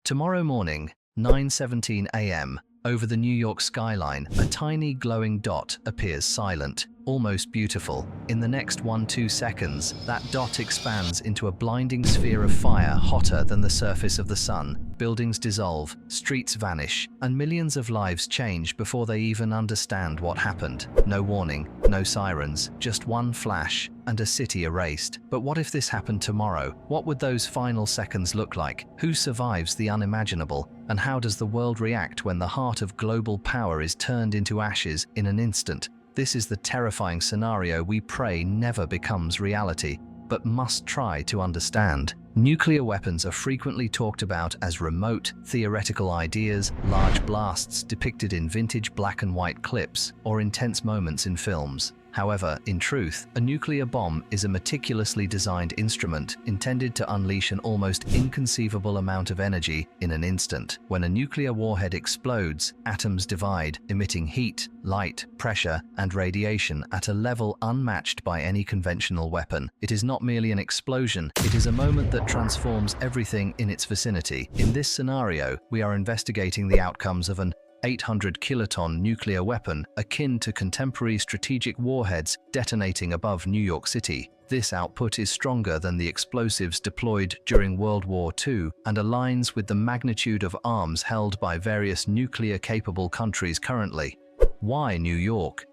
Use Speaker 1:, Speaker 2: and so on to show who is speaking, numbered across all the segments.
Speaker 1: Tomorrow morning, 9:17 a.m., over the New York skyline, a tiny glowing dot appears silent, almost beautiful. In the next 1-2 seconds, that dot expands into a blinding sphere of fire hotter than the surface of the sun. Buildings dissolve, streets vanish, and millions of lives change before they even understand what happened. No warning, no sirens, just one flash, and a city erased. But what if this happened tomorrow? What would those final seconds look like? Who survives the unimaginable? And how does the world react when the heart of global power is turned into ashes in an instant? This is the terrifying scenario we pray never becomes reality, but must try to understand. Nuclear weapons are frequently talked about as remote, theoretical ideas, large blasts depicted in vintage black and white clips, or intense moments in films. However, in truth, a nuclear bomb is a meticulously designed instrument intended to unleash an almost inconceivable amount of energy in an instant. When a nuclear warhead explodes, atoms divide, emitting heat, light, pressure, and radiation at a level unmatched by any conventional weapon. It is not merely an explosion, it is a moment that transforms everything in its vicinity. In this scenario, we are investigating the outcomes of an 800-kiloton nuclear weapon akin to contemporary strategic warheads detonating above New York City. This output is stronger than the explosives deployed during World War II and aligns with the magnitude of arms held by various nuclear-capable countries currently. Why New York?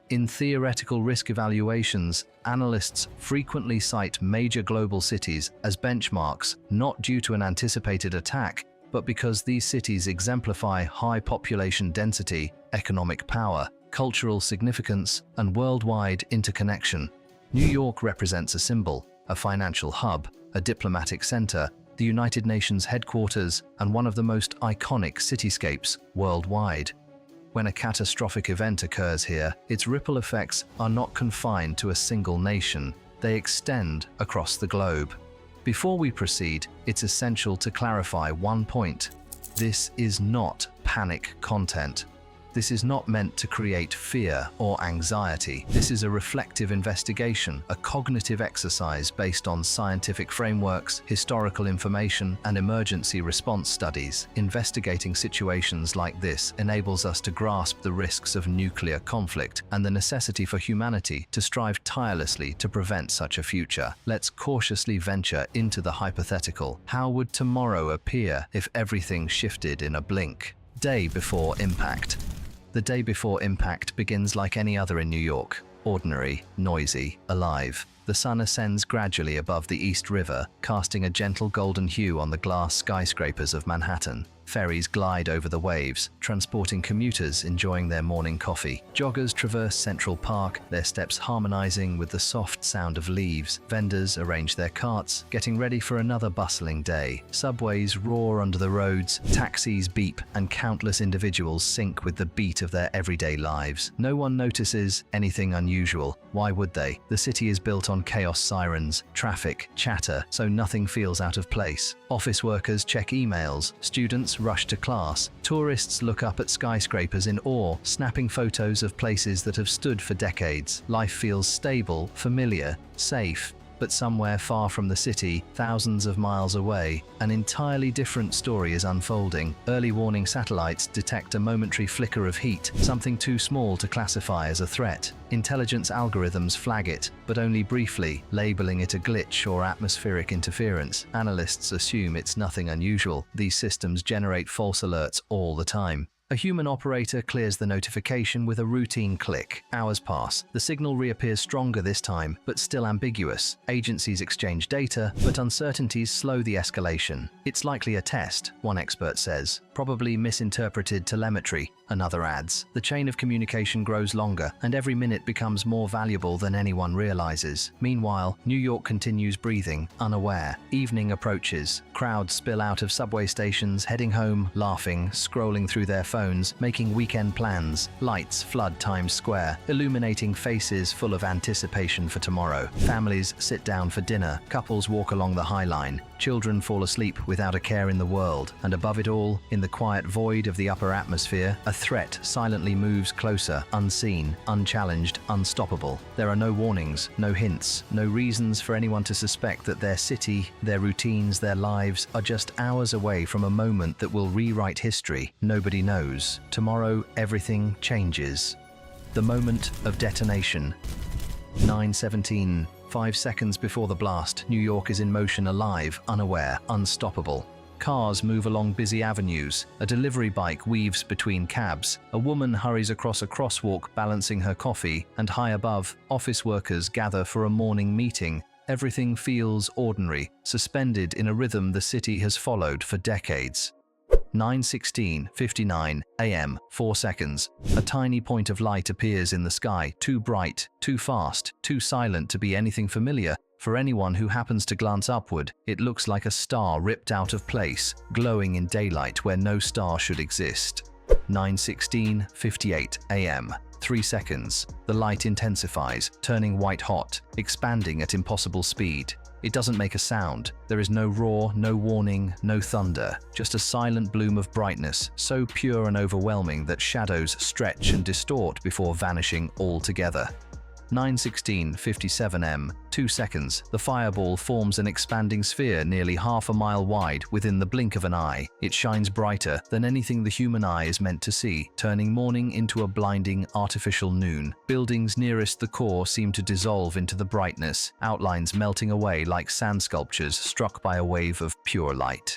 Speaker 1: In theoretical risk evaluations, analysts frequently cite major global cities as benchmarks, not due to an anticipated attack, but because these cities exemplify high population density, economic power, cultural significance, and worldwide interconnection. New York represents a symbol, a financial hub, a diplomatic center, the United Nations headquarters, and one of the most iconic cityscapes worldwide. When a catastrophic event occurs here, its ripple effects are not confined to a single nation. They extend across the globe. Before we proceed, it's essential to clarify one point. This is not panic content. This is not meant to create fear or anxiety. This is a reflective investigation, a cognitive exercise based on scientific frameworks, historical information, and emergency response studies. Investigating situations like this enables us to grasp the risks of nuclear conflict and the necessity for humanity to strive tirelessly to prevent such a future. Let's cautiously venture into the hypothetical. How would tomorrow appear if everything shifted in a blink? Day before impact. The day before impact begins like any other in New York, ordinary, noisy, alive. The sun ascends gradually above the East River, casting a gentle golden hue on the glass skyscrapers of Manhattan. Ferries glide over the waves, transporting commuters enjoying their morning coffee. Joggers traverse Central Park, their steps harmonizing with the soft sound of leaves. Vendors arrange their carts, getting ready for another bustling day. Subways roar under the roads, taxis beep, and countless individuals sync with the beat of their everyday lives. No one notices anything unusual. Why would they? The city is built on chaos, sirens, traffic, chatter, so nothing feels out of place. Office workers check emails, students rush to class, tourists look up at skyscrapers in awe, snapping photos of places that have stood for decades. Life feels stable, familiar, safe. But somewhere far from the city, thousands of miles away, an entirely different story is unfolding. Early warning satellites detect a momentary flicker of heat, something too small to classify as a threat. Intelligence algorithms flag it, but only briefly, labeling it a glitch or atmospheric interference. Analysts assume it's nothing unusual. These systems generate false alerts all the time. A human operator clears the notification with a routine click. Hours pass. The signal reappears stronger this time, but still ambiguous. Agencies exchange data, but uncertainties slow the escalation. It's likely a test, one expert says. Probably misinterpreted telemetry, another adds. The chain of communication grows longer, and every minute becomes more valuable than anyone realizes. Meanwhile, New York continues breathing, unaware. Evening approaches. Crowds spill out of subway stations, heading home, laughing, scrolling through their phones. phones, making weekend plans. Lights flood Times Square, illuminating faces full of anticipation for tomorrow. Families sit down for dinner, couples walk along the High Line, children fall asleep without a care in the world. And above it all, in the quiet void of the upper atmosphere, a threat silently moves closer, unseen, unchallenged, unstoppable. There are no warnings, no hints, no reasons for anyone to suspect that their city, their routines, their lives are just hours away from a moment that will rewrite history. Nobody knows. Tomorrow, everything changes. The moment of detonation. 9:17. 5 seconds before the blast, New York is in motion, alive, unaware, unstoppable. Cars move along busy avenues. A delivery bike weaves between cabs. A woman hurries across a crosswalk balancing her coffee, and high above, office workers gather for a morning meeting. Everything feels ordinary, suspended in a rhythm the city has followed for decades. 9:16:59 a.m. 4 seconds. A tiny point of light appears in the sky, too bright, too fast, too silent to be anything familiar. For anyone who happens to glance upward, it looks like a star ripped out of place, glowing in daylight where no star should exist. 9:16:58 a.m. 3 seconds. The light intensifies, turning white hot, expanding at impossible speed. It doesn't make a sound. There is no roar, no warning, no thunder. Just a silent bloom of brightness, so pure and overwhelming that shadows stretch and distort before vanishing altogether. 9:16:57 m. 2 seconds. The fireball forms an expanding sphere nearly half a mile wide within the blink of an eye. It shines brighter than anything the human eye is meant to see, turning morning into a blinding artificial noon. Buildings nearest the core seem to dissolve into the brightness, outlines melting away like sand sculptures struck by a wave of pure light.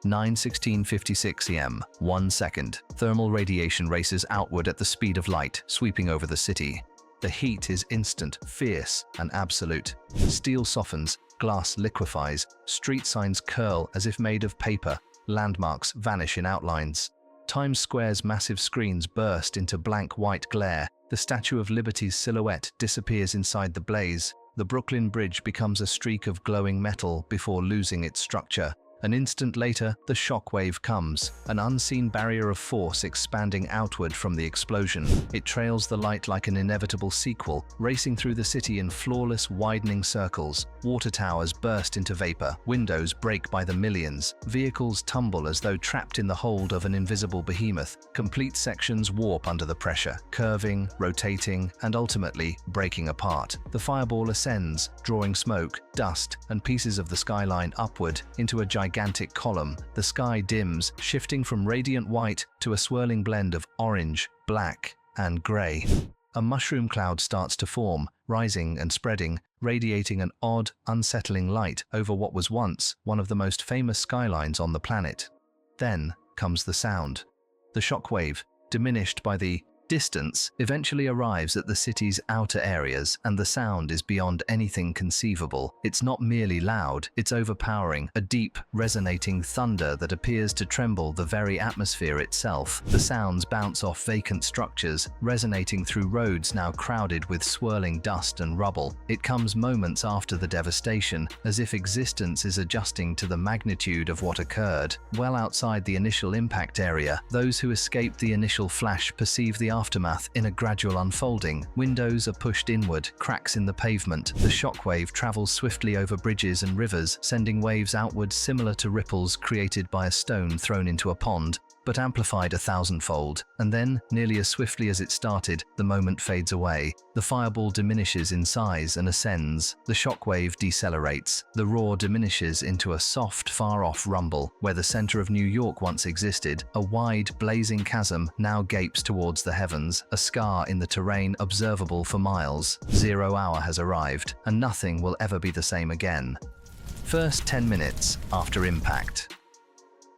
Speaker 1: 9:16:56 m. 1 second. Thermal radiation races outward at the speed of light, sweeping over the city. The heat is instant, fierce, and absolute. Steel softens, glass liquefies, street signs curl as if made of paper, landmarks vanish in outlines. Times Square's massive screens burst into blank white glare. The Statue of Liberty's silhouette disappears inside the blaze. The Brooklyn Bridge becomes a streak of glowing metal before losing its structure. An instant later, the shockwave comes, an unseen barrier of force expanding outward from the explosion. It trails the light like an inevitable sequel, racing through the city in flawless, widening circles. Water towers burst into vapor, windows break by the millions, vehicles tumble as though trapped in the hold of an invisible behemoth. Complete sections warp under the pressure, curving, rotating, and ultimately breaking apart. The fireball ascends, drawing smoke, dust, and pieces of the skyline upward into a gigantic column. The sky dims, shifting from radiant white to a swirling blend of orange, black, and grey. A mushroom cloud starts to form, rising and spreading, radiating an odd, unsettling light over what was once one of the most famous skylines on the planet. Then comes the sound. The shockwave, diminished by the distance, eventually arrives at the city's outer areas, and the sound is beyond anything conceivable. It's not merely loud, it's overpowering, a deep, resonating thunder that appears to tremble the very atmosphere itself. The sounds bounce off vacant structures, resonating through roads now crowded with swirling dust and rubble. It comes moments after the devastation, as if existence is adjusting to the magnitude of what occurred. Well outside the initial impact area, those who escaped the initial flash perceive the aftermath in a gradual unfolding. Windows are pushed inward, cracks in the pavement. The shockwave travels swiftly over bridges and rivers, sending waves outward similar to ripples created by a stone thrown into a pond, but amplified 1,000-fold. And then, nearly as swiftly as it started, the moment fades away. The fireball diminishes in size and ascends. The shockwave decelerates. The roar diminishes into a soft, far-off rumble. Where the center of New York once existed, a wide, blazing chasm now gapes towards the heavens, a scar in the terrain observable for miles. 0 hour has arrived, and nothing will ever be the same again. First 10 minutes after impact.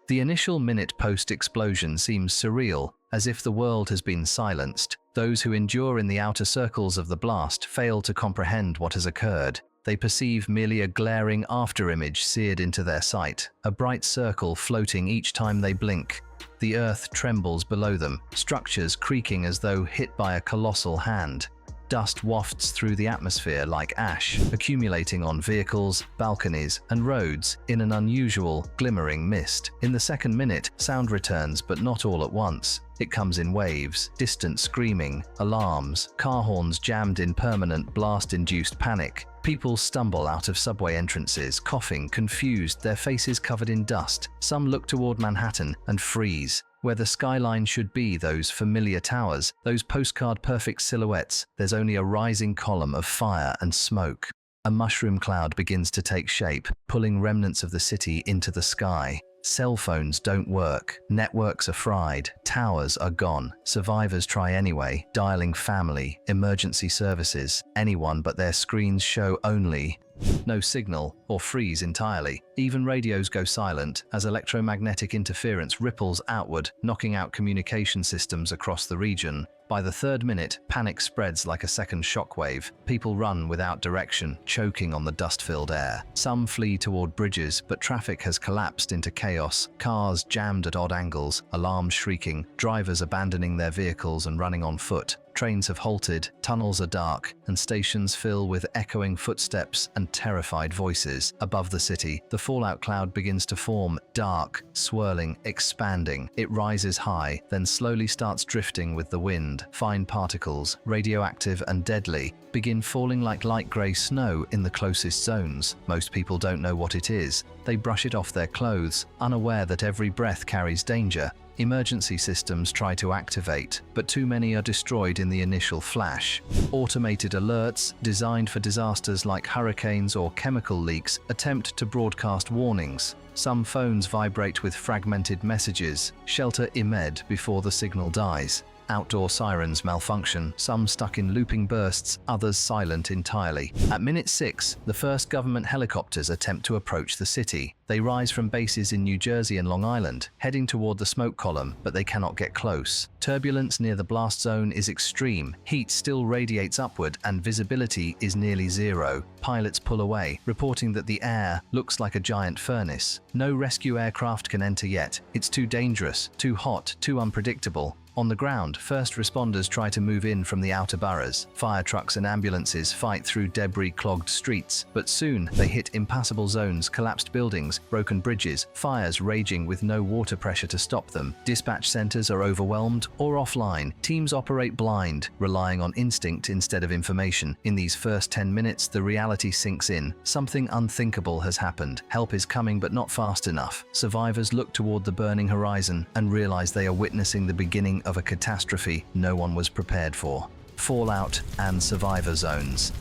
Speaker 1: The initial minute post-explosion seems surreal, as if the world has been silenced. Those who endure in the outer circles of the blast fail to comprehend what has occurred. They perceive merely a glaring afterimage seared into their sight, a bright circle floating each time they blink. The earth trembles below them, structures creaking as though hit by a colossal hand. Dust wafts through the atmosphere like ash, accumulating on vehicles, balconies, and roads in an unusual, glimmering mist. In the second minute, sound returns, but not all at once. It comes in waves, distant screaming, alarms, car horns jammed in permanent blast-induced panic. People stumble out of subway entrances, coughing, confused, their faces covered in dust. Some look toward Manhattan and freeze. Where the skyline should be, those familiar towers, those postcard-perfect silhouettes, there's only a rising column of fire and smoke. A mushroom cloud begins to take shape, pulling remnants of the city into the sky. Cell phones don't work, networks are fried, towers are gone. Survivors try anyway, dialing family, emergency services, anyone, but their screens show only no signal or freeze entirely. Even radios go silent as electromagnetic interference ripples outward, knocking out communication systems across the region. By the 3rd minute, panic spreads like a second shockwave. People run without direction, choking on the dust-filled air. Some flee toward bridges, but traffic has collapsed into chaos. Cars jammed at odd angles, alarms shrieking, drivers abandoning their vehicles and running on foot. Trains have halted, tunnels are dark, and stations fill with echoing footsteps and terrified voices. Above the city, the fallout cloud begins to form, dark, swirling, expanding. It rises high, then slowly starts drifting with the wind. Fine particles, radioactive and deadly, begin falling like light grey snow in the closest zones. Most people don't know what it is. They brush it off their clothes, unaware that every breath carries danger. Emergency systems try to activate, but too many are destroyed in the initial flash. Automated alerts, designed for disasters like hurricanes or chemical leaks, attempt to broadcast warnings. Some phones vibrate with fragmented messages, "Shelter Imed" before the signal dies. Outdoor sirens malfunction, some stuck in looping bursts, others silent entirely. At minute 6, the first government helicopters attempt to approach the city. They rise from bases in New Jersey and Long Island, heading toward the smoke column, but they cannot get close. Turbulence near the blast zone is extreme. Heat still radiates upward and visibility is nearly zero. Pilots pull away, reporting that the air looks like a giant furnace. No rescue aircraft can enter yet. It's too dangerous, too hot, too unpredictable. On the ground, first responders try to move in from the outer boroughs. Fire trucks and ambulances fight through debris-clogged streets, but soon they hit impassable zones, collapsed buildings, broken bridges, fires raging with no water pressure to stop them. Dispatch centers are overwhelmed or offline. Teams operate blind, relying on instinct instead of information. In these first 10 minutes, the reality sinks in. Something unthinkable has happened. Help is coming, but not fast enough. Survivors look toward the burning horizon and realize they are witnessing the beginning of a catastrophe no one was prepared for. Fallout and survivor zones.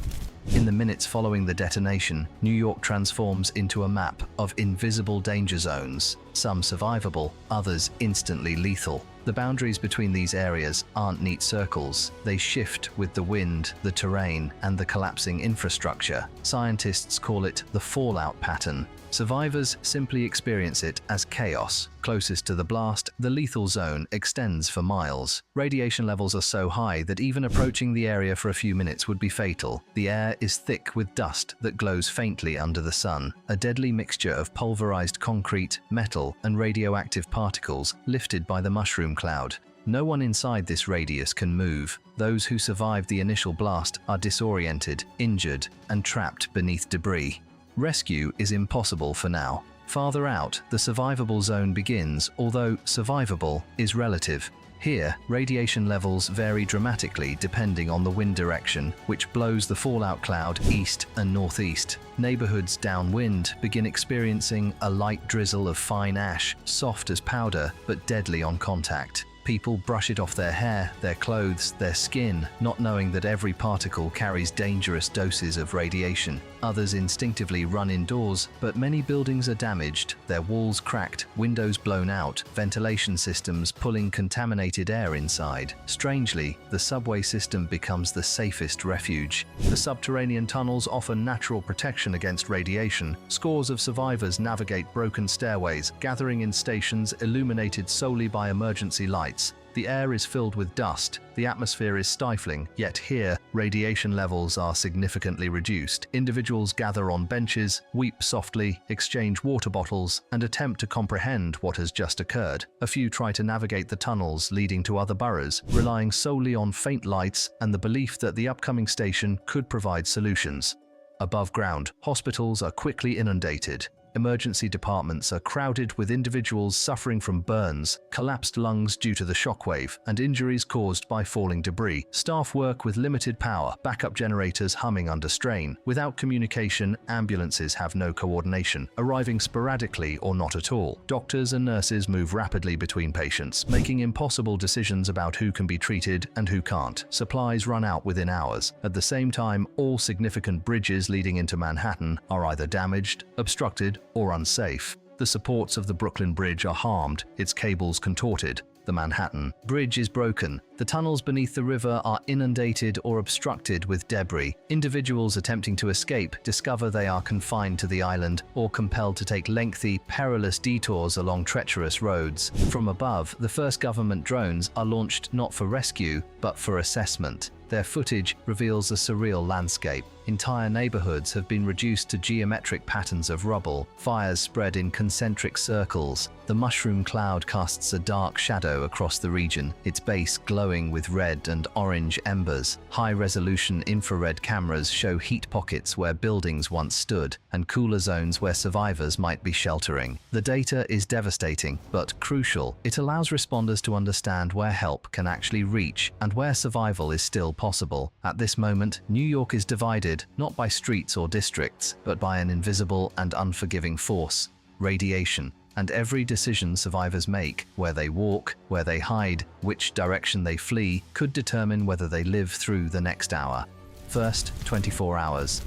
Speaker 1: In the minutes following the detonation, New York transforms into a map of invisible danger zones, some survivable, others instantly lethal. The boundaries between these areas aren't neat circles. They shift with the wind, the terrain, and the collapsing infrastructure. Scientists call it the fallout pattern. Survivors simply experience it as chaos. Closest to the blast, the lethal zone extends for miles. Radiation levels are so high that even approaching the area for a few minutes would be fatal. The air is thick with dust that glows faintly under the sun, a deadly mixture of pulverized concrete, metal, and radioactive particles lifted by the mushroom cloud. No one inside this radius can move. Those who survived the initial blast are disoriented, injured, and trapped beneath debris. Rescue is impossible for now. Farther out, the survivable zone begins, although survivable is relative. Here, radiation levels vary dramatically depending on the wind direction, which blows the fallout cloud east and northeast. Neighborhoods downwind begin experiencing a light drizzle of fine ash, soft as powder but deadly on contact. People brush it off their hair, their clothes, their skin, not knowing that every particle carries dangerous doses of radiation. Others instinctively run indoors, but many buildings are damaged, their walls cracked, windows blown out, ventilation systems pulling contaminated air inside. Strangely, the subway system becomes the safest refuge. The subterranean tunnels offer natural protection against radiation. Scores of survivors navigate broken stairways, gathering in stations illuminated solely by emergency lights. The air is filled with dust, the atmosphere is stifling, yet here, radiation levels are significantly reduced. Individuals gather on benches, weep softly, exchange water bottles, and attempt to comprehend what has just occurred. A few try to navigate the tunnels leading to other boroughs, relying solely on faint lights and the belief that the upcoming station could provide solutions. Above ground, hospitals are quickly inundated. Emergency departments are crowded with individuals suffering from burns, collapsed lungs due to the shockwave, and injuries caused by falling debris. Staff work with limited power, backup generators humming under strain. Without communication, ambulances have no coordination, arriving sporadically or not at all. Doctors and nurses move rapidly between patients, making impossible decisions about who can be treated and who can't. Supplies run out within hours. At the same time, all significant bridges leading into Manhattan are either damaged, obstructed, or unsafe. The supports of the Brooklyn Bridge are harmed, its cables contorted. The Manhattan Bridge is broken. The tunnels beneath the river are inundated or obstructed with debris. Individuals attempting to escape discover they are confined to the island or compelled to take lengthy, perilous detours along treacherous roads. From above, the first government drones are launched not for rescue, but for assessment. Their footage reveals a surreal landscape. Entire neighborhoods have been reduced to geometric patterns of rubble. Fires spread in concentric circles. The mushroom cloud casts a dark shadow across the region, its base glowing with red and orange embers. High-resolution infrared cameras show heat pockets where buildings once stood, and cooler zones where survivors might be sheltering. The data is devastating, but crucial. It allows responders to understand where help can actually reach and where survival is still possible. At this moment, New York is divided not by streets or districts, but by an invisible and unforgiving force: radiation. And every decision survivors make, where they walk, where they hide, which direction they flee, could determine whether they live through the next hour. First, 24 hours.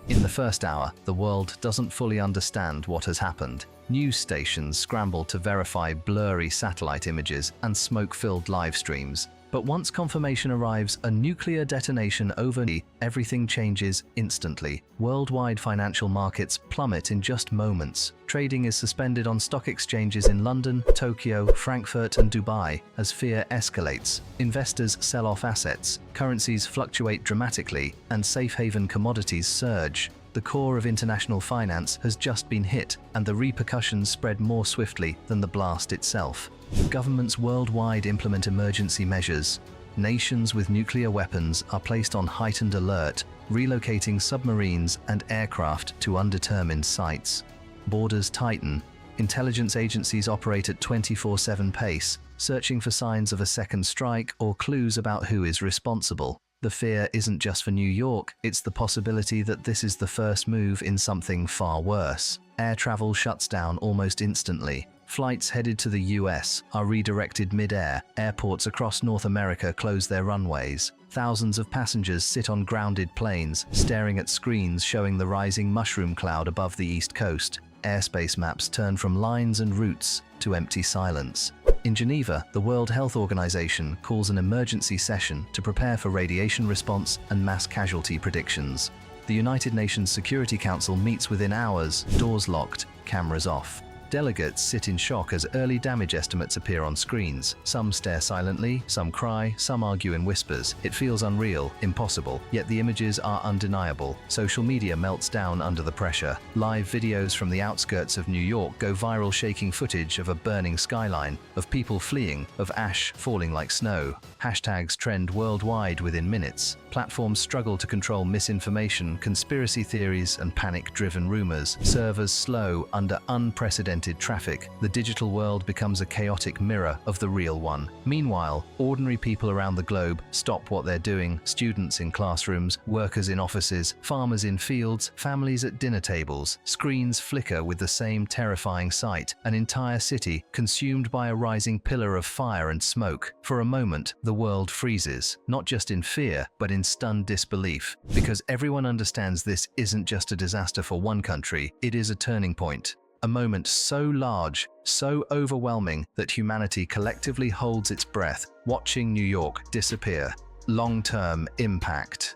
Speaker 1: In the first hour, the world doesn't fully understand what has happened. News stations scramble to verify blurry satellite images and smoke-filled live streams. But once confirmation arrives, a nuclear detonation over everything changes instantly. Worldwide financial markets plummet in just moments. Trading is suspended on stock exchanges in London, Tokyo, Frankfurt, and Dubai as fear escalates. Investors sell off assets, currencies fluctuate dramatically, and safe haven commodities surge. The core of international finance has just been hit, and the repercussions spread more swiftly than the blast itself. Governments worldwide implement emergency measures. Nations with nuclear weapons are placed on heightened alert, relocating submarines and aircraft to undetermined sites. Borders tighten. Intelligence agencies operate at 24/7 pace, searching for signs of a second strike or clues about who is responsible. The fear isn't just for New York, it's the possibility that this is the first move in something far worse. Air travel shuts down almost instantly. Flights headed to the US are redirected mid-air. Airports across North America close their runways. Thousands of passengers sit on grounded planes, staring at screens showing the rising mushroom cloud above the East Coast. Airspace maps turn from lines and routes to empty silence. In Geneva, the World Health Organization calls an emergency session to prepare for radiation response and mass casualty predictions. The United Nations Security Council meets within hours, doors locked, cameras off. Delegates sit in shock as early damage estimates appear on screens. Some stare silently, some cry, some argue in whispers. It feels unreal, impossible, yet the images are undeniable. Social media melts down under the pressure. Live videos from the outskirts of New York go viral, shaking footage of a burning skyline, of people fleeing, of ash falling like snow. Hashtags trend worldwide within minutes. Platforms struggle to control misinformation, conspiracy theories, and panic-driven rumors. Servers slow under unprecedented traffic. The digital world becomes a chaotic mirror of the real one. Meanwhile, ordinary people around the globe stop what they're doing: students in classrooms, workers in offices, farmers in fields, families at dinner tables. Screens flicker with the same terrifying sight: an entire city consumed by a rising pillar of fire and smoke. For a moment, the world freezes, not just in fear, but in stunned disbelief, because everyone understands this isn't just a disaster for one country, it is a turning point. A moment so large, so overwhelming that humanity collectively holds its breath, watching New York disappear. Long-term impact.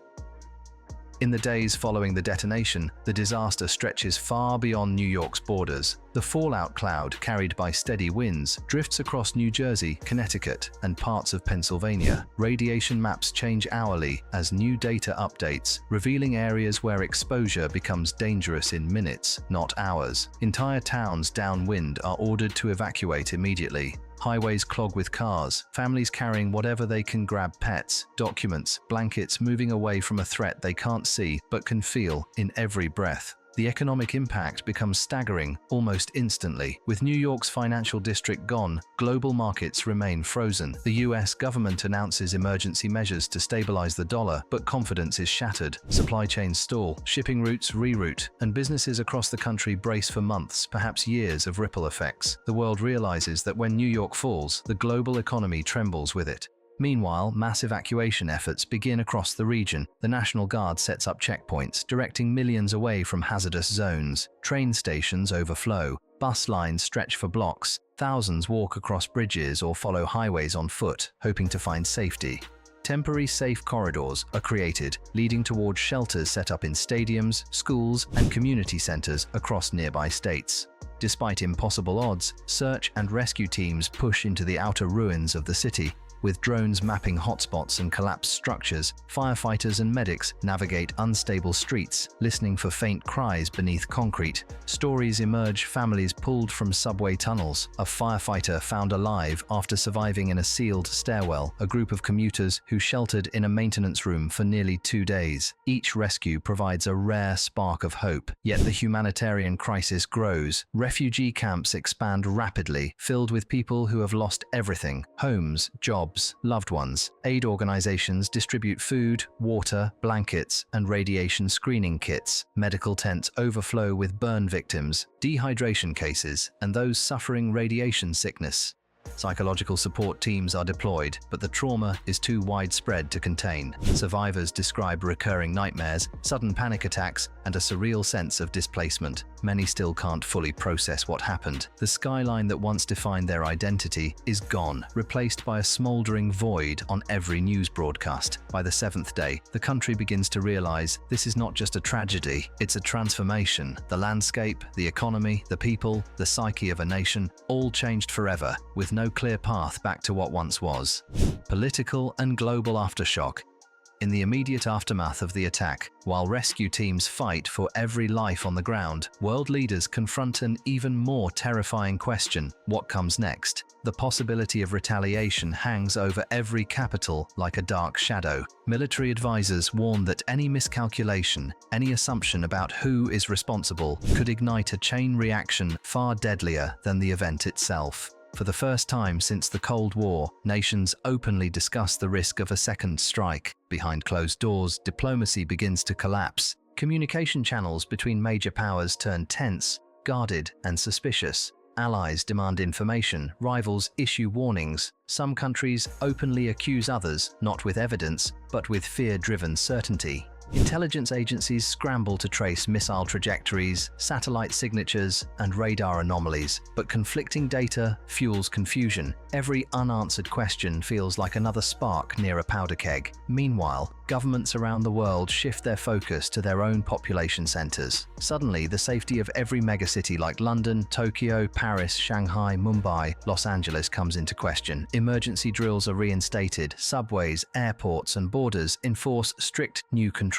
Speaker 1: In the days following the detonation, the disaster stretches far beyond New York's borders. The fallout cloud, carried by steady winds, drifts across New Jersey, Connecticut, and parts of Pennsylvania. Radiation maps change hourly as new data updates, revealing areas where exposure becomes dangerous in minutes, not hours. Entire towns downwind are ordered to evacuate immediately. Highways clog with cars, families carrying whatever they can grab: pets, documents, blankets, moving away from a threat they can't see but can feel in every breath. The economic impact becomes staggering almost instantly. With New York's financial district gone, global markets remain frozen. The US government announces emergency measures to stabilize the dollar, but confidence is shattered. Supply chains stall, shipping routes reroute, and businesses across the country brace for months, perhaps years of ripple effects. The world realizes that when New York falls, the global economy trembles with it. Meanwhile, mass evacuation efforts begin across the region. The National Guard sets up checkpoints, directing millions away from hazardous zones. Train stations overflow, bus lines stretch for blocks, thousands walk across bridges or follow highways on foot, hoping to find safety. Temporary safe corridors are created, leading towards shelters set up in stadiums, schools, and community centers across nearby states. Despite impossible odds, search and rescue teams push into the outer ruins of the city. With drones mapping hotspots and collapsed structures, firefighters and medics navigate unstable streets, listening for faint cries beneath concrete. Stories emerge: families pulled from subway tunnels, a firefighter found alive after surviving in a sealed stairwell, a group of commuters who sheltered in a maintenance room for nearly 2 days. Each rescue provides a rare spark of hope, yet the humanitarian crisis grows. Refugee camps expand rapidly, filled with people who have lost everything: homes, jobs, loved ones. Aid organizations distribute food, water, blankets, and radiation screening kits. Medical tents overflow with burn victims, dehydration cases, and those suffering radiation sickness. Psychological support teams are deployed, but the trauma is too widespread to contain. Survivors describe recurring nightmares, sudden panic attacks, and a surreal sense of displacement. Many still can't fully process what happened. The skyline that once defined their identity is gone, replaced by a smoldering void on every news broadcast. By the 7th day, the country begins to realize this is not just a tragedy, it's a transformation. The landscape, the economy, the people, the psyche of a nation, all changed forever, with no clear path back to what once was. Political and global aftershock. In the immediate aftermath of the attack, while rescue teams fight for every life on the ground, world leaders confront an even more terrifying question: what comes next? The possibility of retaliation hangs over every capital like a dark shadow. Military advisors warn that any miscalculation, any assumption about who is responsible, could ignite a chain reaction far deadlier than the event itself. For the first time since the Cold War, nations openly discuss the risk of a second strike. Behind closed doors, diplomacy begins to collapse. Communication channels between major powers turn tense, guarded, and suspicious. Allies demand information, rivals issue warnings. Some countries openly accuse others, not with evidence, but with fear-driven certainty. Intelligence agencies scramble to trace missile trajectories, satellite signatures, and radar anomalies, but conflicting data fuels confusion. Every unanswered question feels like another spark near a powder keg. Meanwhile, governments around the world shift their focus to their own population centers. Suddenly, the safety of every megacity like London, Tokyo, Paris, Shanghai, Mumbai, Los Angeles comes into question. Emergency drills are reinstated. Subways, airports, and borders enforce strict new controls.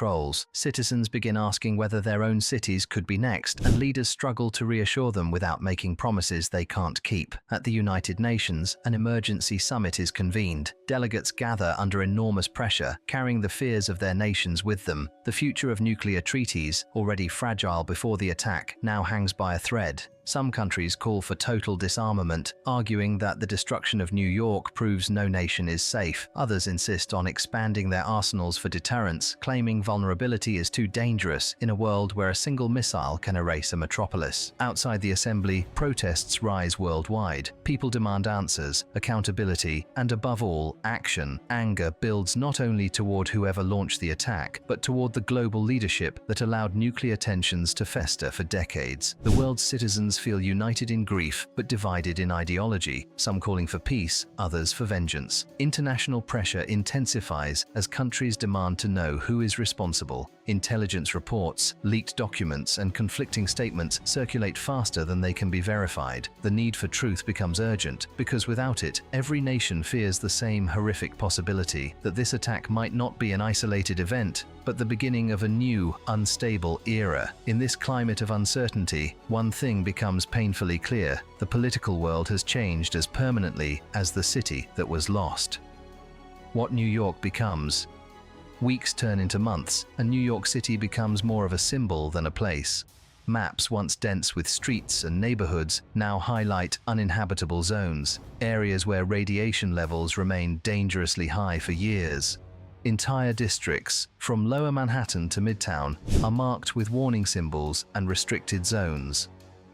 Speaker 1: Citizens begin asking whether their own cities could be next, and leaders struggle to reassure them without making promises they can't keep. At the United Nations, an emergency summit is convened. Delegates gather under enormous pressure, carrying the fears of their nations with them. The future of nuclear treaties, already fragile before the attack, now hangs by a thread. Some countries call for total disarmament, arguing that the destruction of New York proves no nation is safe. Others insist on expanding their arsenals for deterrence, claiming vulnerability is too dangerous in a world where a single missile can erase a metropolis. Outside the assembly, protests rise worldwide. People demand answers, accountability, and above all, action. Anger builds not only toward whoever launched the attack, but toward the global leadership that allowed nuclear tensions to fester for decades. The world's citizens feel united in grief, but divided in ideology, some calling for peace, others for vengeance. International pressure intensifies as countries demand to know who is responsible. Intelligence reports, leaked documents, and conflicting statements circulate faster than they can be verified. The need for truth becomes urgent, because without it, every nation fears the same horrific possibility that this attack might not be an isolated event, but the beginning of a new, unstable era. In this climate of uncertainty, one thing becomes painfully clear: the political world has changed as permanently as the city that was lost. What New York becomes. Weeks turn into months, and New York City becomes more of a symbol than a place. Maps once dense with streets and neighborhoods now highlight uninhabitable zones, areas where radiation levels remain dangerously high for years. Entire districts, from Lower Manhattan to Midtown, are marked with warning symbols and restricted zones.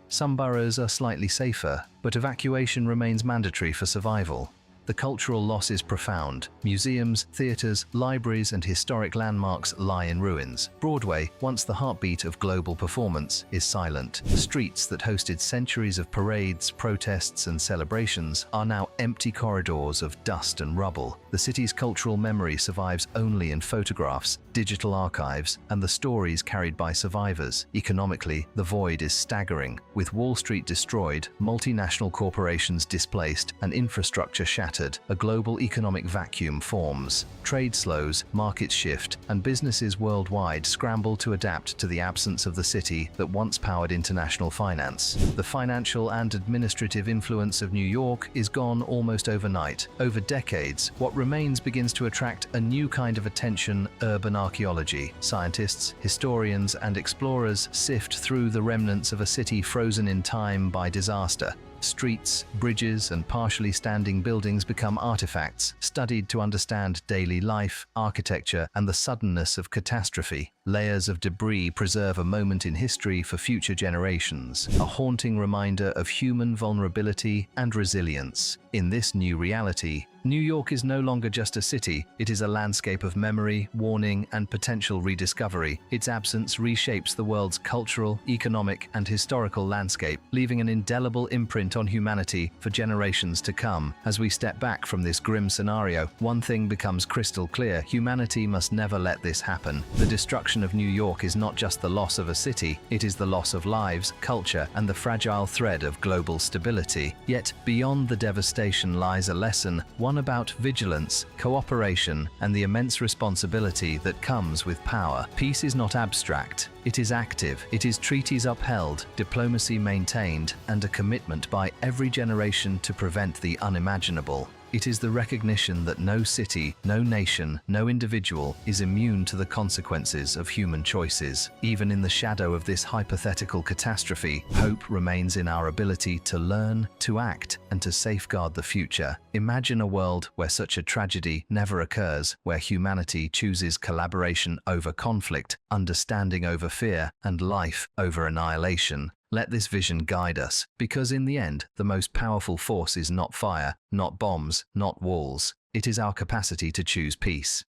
Speaker 1: Some boroughs are slightly safer, but evacuation remains mandatory for survival. The cultural loss is profound. Museums, theaters, libraries, and historic landmarks lie in ruins. Broadway, once the heartbeat of global performance, is silent. Streets that hosted centuries of parades, protests, and celebrations are now empty corridors of dust and rubble. The city's cultural memory survives only in photographs, digital archives, and the stories carried by survivors. Economically, the void is staggering. With Wall Street destroyed, multinational corporations displaced, and infrastructure shattered, a global economic vacuum forms. Trade slows, markets shift, and businesses worldwide scramble to adapt to the absence of the city that once powered international finance. The financial and administrative influence of New York is gone almost overnight. Over decades, what remains begins to attract a new kind of attention: urban archaeology. Scientists, historians, and explorers sift through the remnants of a city frozen in time by disaster. Streets, bridges, and partially standing buildings become artifacts, studied to understand daily life, architecture, and the suddenness of catastrophe. Layers of debris preserve a moment in history for future generations, a haunting reminder of human vulnerability and resilience. In this new reality, New York is no longer just a city, it is a landscape of memory, warning, and potential rediscovery. Its absence reshapes the world's cultural, economic, and historical landscape, leaving an indelible imprint on humanity for generations to come. As we step back from this grim scenario, one thing becomes crystal clear: humanity must never let this happen. The destruction of New York is not just the loss of a city, it is the loss of lives, culture, and the fragile thread of global stability. Yet, beyond the devastation lies a lesson, one about vigilance, cooperation, and the immense responsibility that comes with power. Peace is not abstract, it is active. It is treaties upheld, diplomacy maintained, and a commitment by every generation to prevent the unimaginable. It is the recognition that no city, no nation, no individual is immune to the consequences of human choices. Even in the shadow of this hypothetical catastrophe, hope remains in our ability to learn, to act, and to safeguard the future. Imagine a world where such a tragedy never occurs, where humanity chooses collaboration over conflict, understanding over fear, and life over annihilation. Let this vision guide us, because in the end, the most powerful force is not fire, not bombs, not walls. It is our capacity to choose peace.